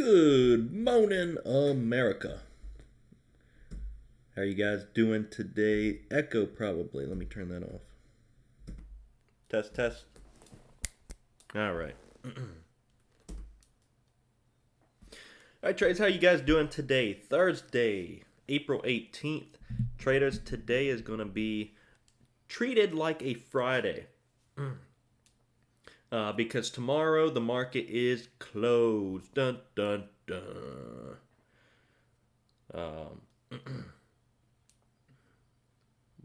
Good morning, America. How are you guys doing today? Echo probably. Let me turn that off. Test, test. All right. All right, traders, how you guys doing today? Thursday, April 18th. Traders, today is going to be treated like a Friday. Because tomorrow the market is closed. Dun, dun, dun.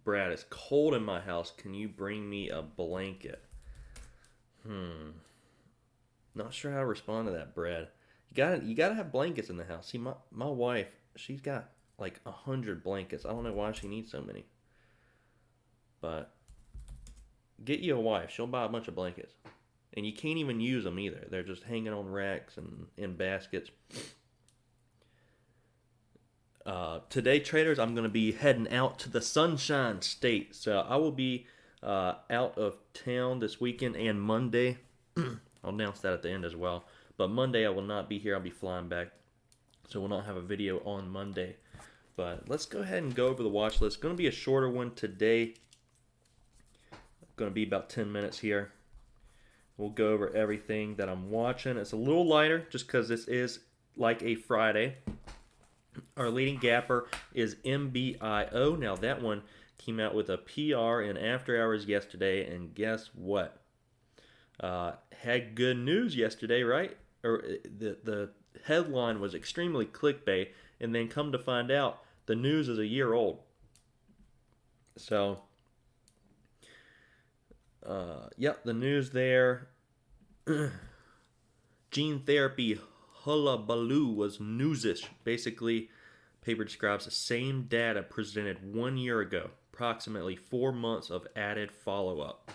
Brad, it's cold in my house. Can you bring me a blanket? Not sure how to respond to that, Brad. You gotta have blankets in the house. See, my wife, she's got like 100 blankets. I don't know why she needs so many. But get you a wife. She'll buy a bunch of blankets. And you can't even use them either. They're just hanging on racks and in baskets. Today, traders, I'm going to be heading out to the Sunshine State. So I will be out of town this weekend and Monday. I'll announce that at the end as well. But Monday I will not be here. I'll be flying back. So we'll not have a video on Monday. But let's go ahead and go over the watch list. It's going to be a shorter one today. Going to be about 10 minutes here. We'll go over everything that I'm watching. It's a little lighter just because this is like a Friday. Our leading gapper is MBIO. Now that one came out with a PR in after hours yesterday, and guess what? Had good news yesterday, right? Or the headline was extremely clickbait, and then come to find out, the news is a year old. So, yep, the news there. Gene therapy hullabaloo was newsish. Basically, paper describes the same data presented 1 year ago, approximately 4 months of added follow-up.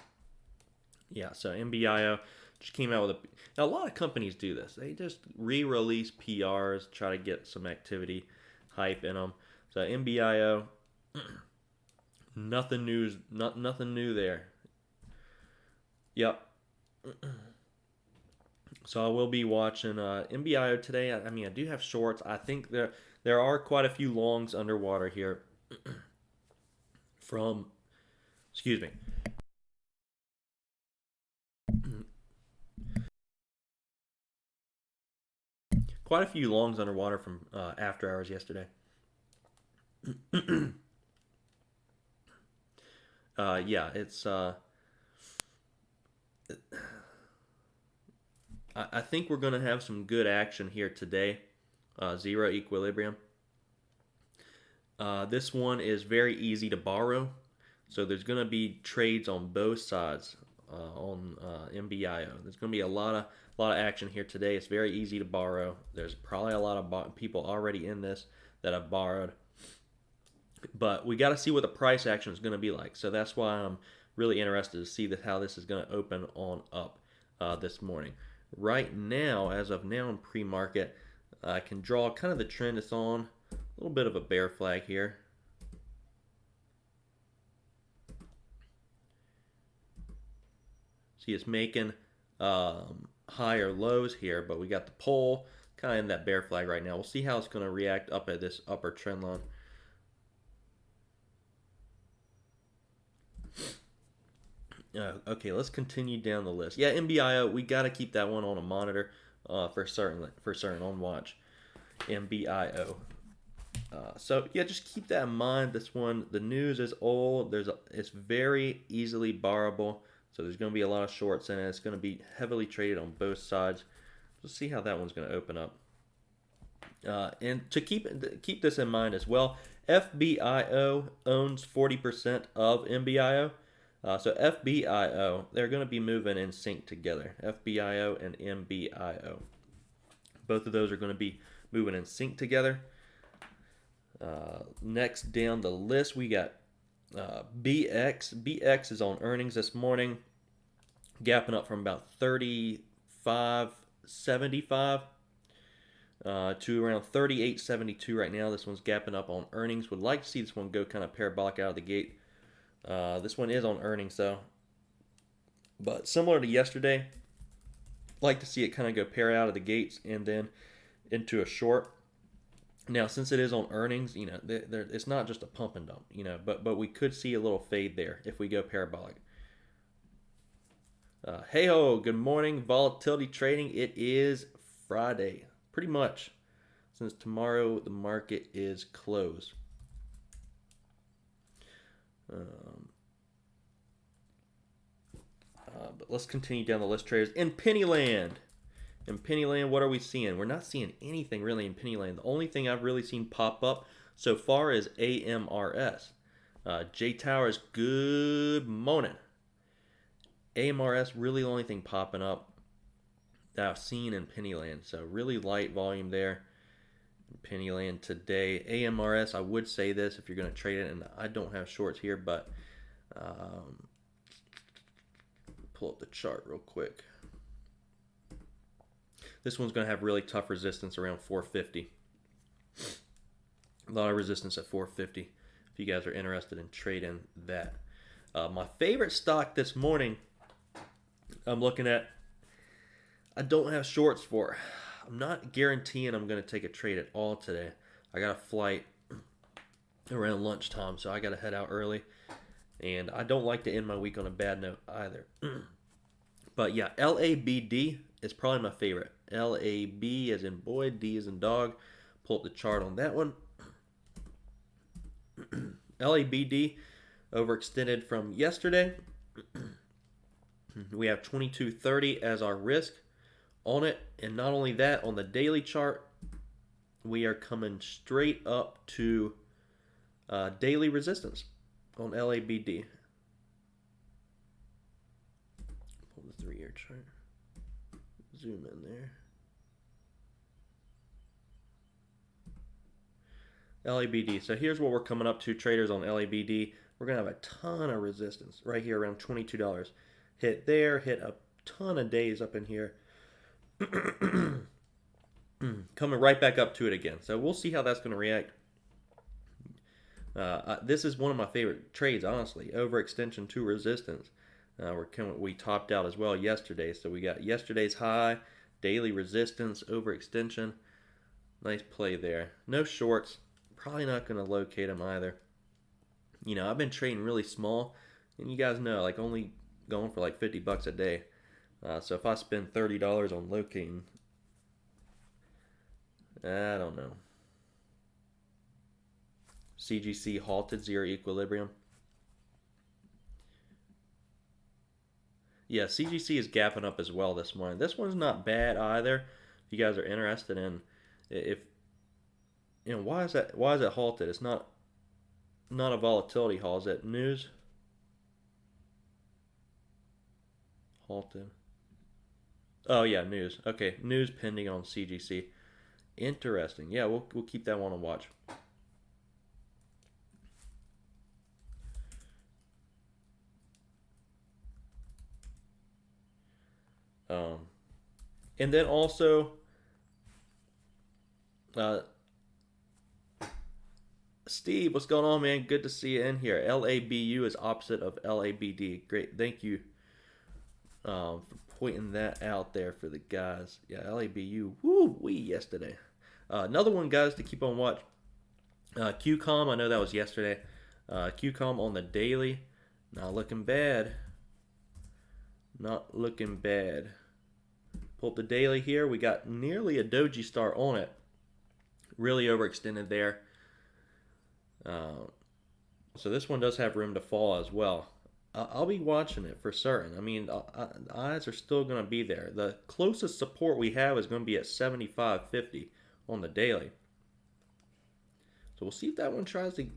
Yeah, so MBIO just came out with now a lot of companies do this. They just re-release PRs, try to get some activity, hype in them. So MBIO, nothing new there. Yep. So I will be watching MBIO today. I mean, I do have shorts. I think there are quite a few longs underwater here. Excuse me. Quite a few longs underwater from after hours yesterday. Yeah, it's. I think we're going to have some good action here today. Zero equilibrium. This one is very easy to borrow. So there's going to be trades on both sides on MBIO. There's going to be a lot of action here today. It's very easy to borrow. There's probably a lot of people already in this that have borrowed. But we got to see what the price action is going to be like. So that's why I'm really interested to see how this is going to open on up this morning. Right now, as of now in pre-market, I can draw kind of the trend it's on. A little bit of a bear flag here. See, it's making higher lows here, but we got the pole kind of in that bear flag right now. We'll see how it's going to react up at this upper trend line. Okay, let's continue down the list. Yeah, MBIO, we got to keep that one on a monitor for certain on watch. MBIO. So yeah, just keep that in mind. This one, the news is old. It's very easily borrowable. So there's going to be a lot of shorts in it. It's going to be heavily traded on both sides. Let's see how that one's going to open up. And to keep this in mind as well, FBIO owns 40% of MBIO. So FBIO, they're going to be moving in sync together. FBIO and MBIO. Both of those are going to be moving in sync together. Next down the list, we got BX. BX is on earnings this morning, gapping up from about 35.75 to around 38.72 right now. This one's gapping up on earnings. Would like to see this one go kind of parabolic out of the gate. This one is on earnings though, but similar to yesterday, like to see it kind of go pair out of the gates, and then into a short. Now, since it is on earnings, it's not just a pump and dump, but we could see a little fade there if we go parabolic. Hey ho, good morning, volatility trading. It is Friday, pretty much, since tomorrow the market is closed. But let's continue down the list, traders. In Pennyland, what are we seeing? We're not seeing anything really in Pennyland. The only thing I've really seen pop up so far is AMRS. J Towers, good morning. AMRS, really the only thing popping up that I've seen in Pennyland. So really light volume there in Pennyland today. AMRS, I would say this if you're going to trade it, and I don't have shorts here, but pull up the chart real quick. This one's going to have really tough resistance around 450. A lot of resistance at 450 if you guys are interested in trading that. My favorite stock this morning I'm looking at, I don't have shorts for. I'm not guaranteeing I'm going to take a trade at all today. I got a flight around lunchtime, so I got to head out early. And I don't like to end my week on a bad note either. But yeah, LABD is probably my favorite. LAB as in boy, D as in dog. Pull up the chart on that one. LABD overextended from yesterday. We have 2230 as our risk on it. And not only that, on the daily chart, we are coming straight up to daily resistance on LABD. Pull the 3-year chart. Zoom in there. LABD. So here's what we're coming up to, traders, on LABD. We're going to have a ton of resistance right here around $22. Hit there, hit a ton of days up in here. Coming right back up to it again. So we'll see how that's going to react. This is one of my favorite trades, honestly. Overextension to resistance. We topped out as well yesterday. So we got yesterday's high, daily resistance, overextension. Nice play there. No shorts. Probably not going to locate them either. I've been trading really small, and you guys know, like only going for like $50 a day. So if I spend $30 on locating, I don't know. CGC halted, zero equilibrium. Yeah, CGC is gapping up as well this morning. This one's not bad either. If you guys are interested in, why is that halted? It's not a volatility haul. Is that news? Halted. Oh yeah, news. Okay, news pending on CGC. Interesting. Yeah, we'll keep that one on watch. And then also, Steve, what's going on, man? Good to see you in here. LABU is opposite of LABD. Great, thank you for pointing that out there for the guys. Yeah, LABU, woo-wee yesterday. Another one, guys, to keep on watch. QCOM, I know that was yesterday. QCOM on the daily, not looking bad. Not looking bad. Pull up the daily here. We got nearly a doji star on it. Really overextended there. So this one does have room to fall as well. I'll be watching it for certain. I mean, eyes are still going to be there. The closest support we have is going to be at 75.50 on the daily. So we'll see if that one tries to,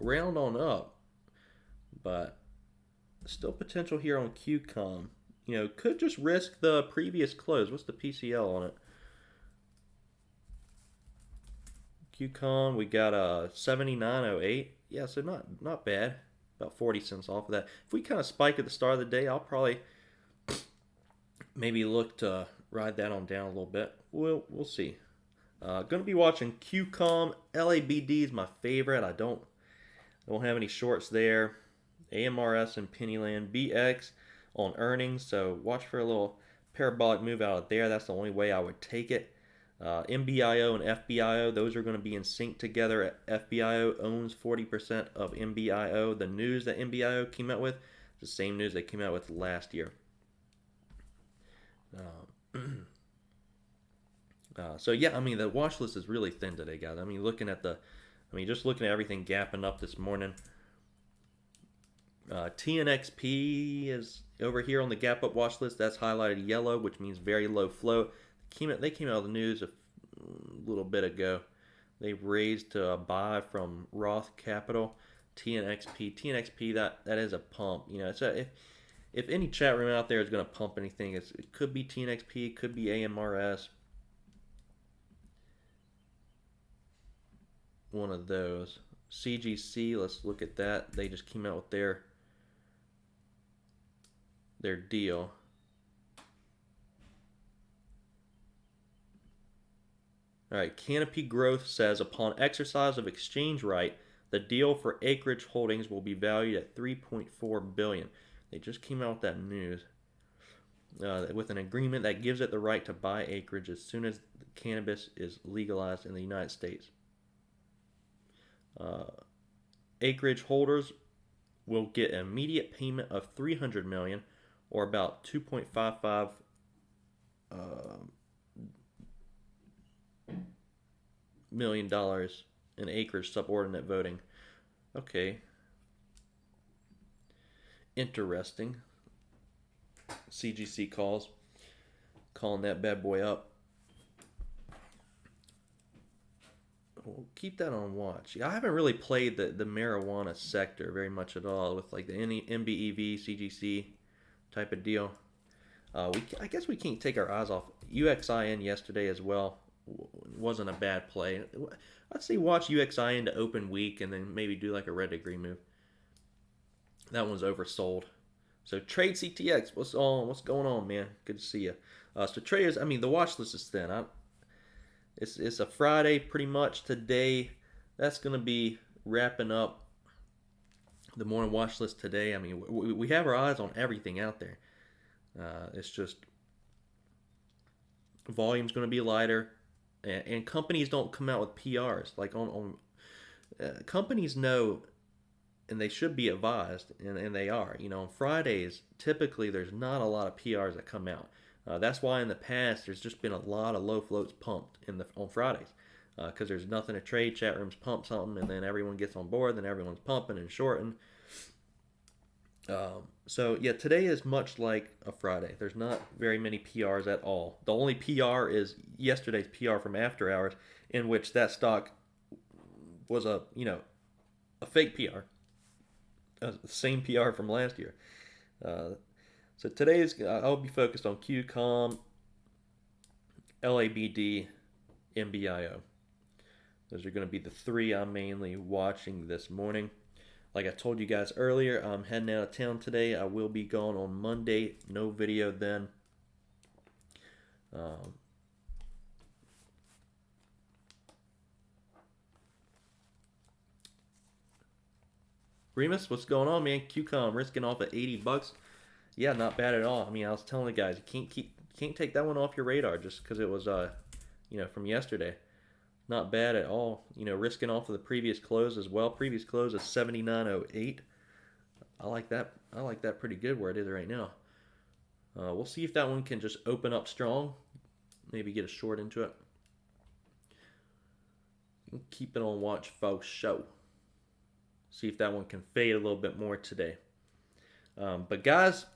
round on up. But still potential here on QCOM. Could just risk the previous close. What's the PCL on it? QCOM, we got a 79.08. Yeah, so not bad. About 40 cents off of that. If we kind of spike at the start of the day, I'll probably maybe look to ride that on down a little bit. We'll see. Going to be watching QCOM. LABD is my favorite. I don't have any shorts there. AMRS and Pennyland. BX on earnings, so watch for a little parabolic move out of there. That's the only way I would take it. MBIO and FBIO, those are going to be in sync together. FBIO owns 40% of MBIO. The news that MBIO came out with, the same news they came out with last year. So yeah, I mean the watch list is really thin today, guys. I mean just looking at everything gapping up this morning. TNXP is over here on the gap up watch list. That's highlighted yellow, which means very low float. They came out of the news a little bit ago. They raised to a buy from Roth Capital. TNXP, that is a pump. If any chat room out there is going to pump anything, it could be TNXP, it could be AMRS. One of those. CGC, let's look at that. They just came out with their deal. All right, Canopy Growth says upon exercise of exchange right, the deal for acreage holdings will be valued at $3.4 billion. They just came out with that news. With an agreement that gives it the right to buy acreage as soon as cannabis is legalized in the United States. Acreage holders will get an immediate payment of $300 million, or about 2.55 million dollars in acres subordinate voting. Okay. Interesting. CGC calling that bad boy up. We'll keep that on watch. I haven't really played the marijuana sector very much at all with like the MBEV, CGC type of deal. I guess we can't take our eyes off UXIN yesterday as well. Wasn't a bad play. I'd say watch UXIN to open week and then maybe do like a red to green move. That one's oversold. So trade CTX. What's going on, man? Good to see you. So traders, I mean the watch list is thin. It's a Friday pretty much today. That's gonna be wrapping up the morning watch list today. I mean we have our eyes on everything out there. It's just volume's gonna be lighter. And companies don't come out with PRs like companies know, and they should be advised, and they are. On Fridays typically there's not a lot of PRs that come out. That's why in the past there's just been a lot of low floats pumped on Fridays because there's nothing to trade. Chat rooms pump something and then everyone gets on board. Then everyone's pumping and shorting. So yeah, today is much like a Friday. There's not very many PRs at all. The only PR is yesterday's PR from After Hours, in which that stock was a fake PR, the same PR from last year. So today's I'll be focused on QCOM, LABD, MBIO. Those are going to be the three I'm mainly watching this morning. Like I told you guys earlier, I'm heading out of town today. I will be gone on Monday. No video then. Remus, what's going on, man? QCOM risking off at $80. Yeah, not bad at all. I mean, I was telling the guys, you can't take that one off your radar just because it was from yesterday. Not bad at all. Risking off of the previous close as well. Previous close is 79.08. I like that. I like that pretty good where it is right now. We'll see if that one can just open up strong. Maybe get a short into it. Keep it on watch, folks. Show. See if that one can fade a little bit more today. But guys,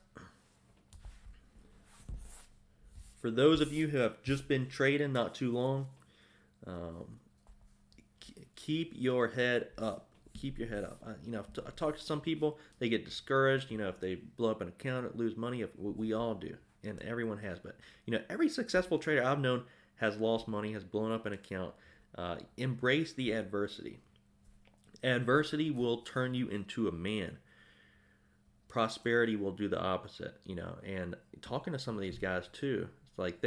for those of you who have just been trading not too long, keep your head up. Keep your head up. I talk to some people, they get discouraged. If they blow up an account, lose money. If we all do, and everyone has. But every successful trader I've known has lost money, has blown up an account. Embrace the adversity. Adversity will turn you into a man. Prosperity will do the opposite. And talking to some of these guys too, it's like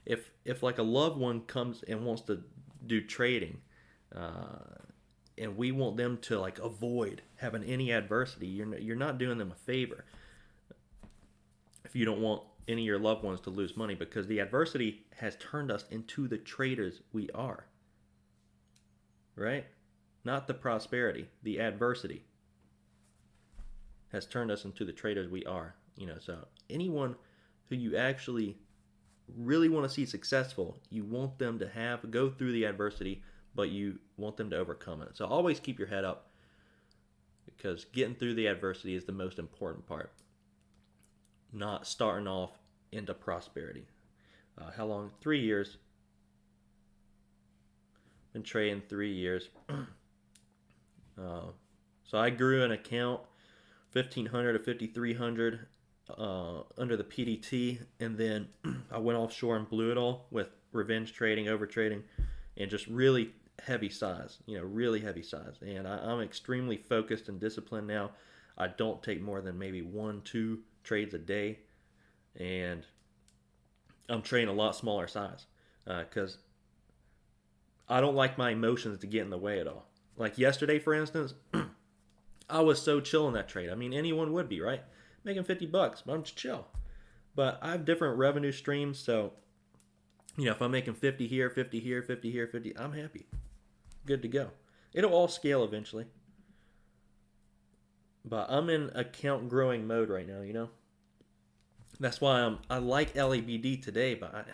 if like a loved one comes and wants to do trading, and we want them to like avoid having any adversity, you're not doing them a favor if you don't want any of your loved ones to lose money, because the adversity has turned us into the traders we are. Right? Not the prosperity, the adversity has turned us into the traders we are. So anyone who you actually really want to see successful, you want them to go through the adversity, but you want them to overcome it. So always keep your head up, because getting through the adversity is the most important part. Not starting off into prosperity. How long? 3 years. Been trading 3 years. So I grew an account 1,500 to 5,300 under the PDT, and then I went offshore and blew it all with revenge trading, over trading, and just really heavy size. Really heavy size. And I'm extremely focused and disciplined now. I don't take more than maybe 1-2 trades a day, and I'm trading a lot smaller size because I don't like my emotions to get in the way at all. Like yesterday, for instance, I was so chill in that trade. I mean, anyone would be, right? Making $50, but I'm just chill. But I have different revenue streams, so if I'm making 50 here, 50 here, 50 here, 50, I'm happy. Good to go. It'll all scale eventually. But I'm in account growing mode right now, That's why I like LABD today, but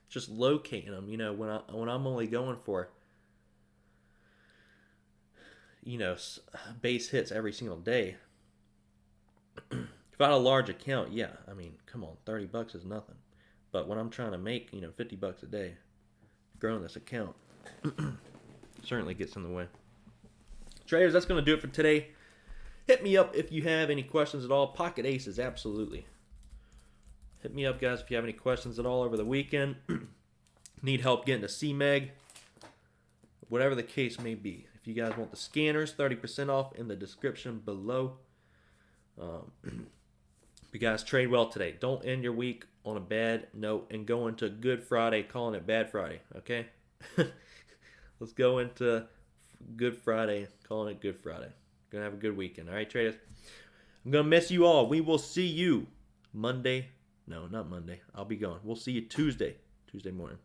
just locating them, when I'm only going for base hits every single day. If I had a large account, yeah, I mean, come on, $30 is nothing. But when I'm trying to make, $50 a day, growing this account certainly gets in the way. Traders, that's going to do it for today. Hit me up if you have any questions at all. Pocket aces, absolutely. Hit me up, guys, if you have any questions at all over the weekend. Need help getting to CMEG. Whatever the case may be. If you guys want the scanners, 30% off in the description below. You guys trade well today. Don't end your week on a bad note and go into Good Friday calling it Bad Friday, okay? Let's go into Good Friday calling it Good Friday. Gonna have a good weekend, all right, traders? I'm gonna miss you all. We will see you Monday. No, not Monday. I'll be gone. We'll see you Tuesday morning.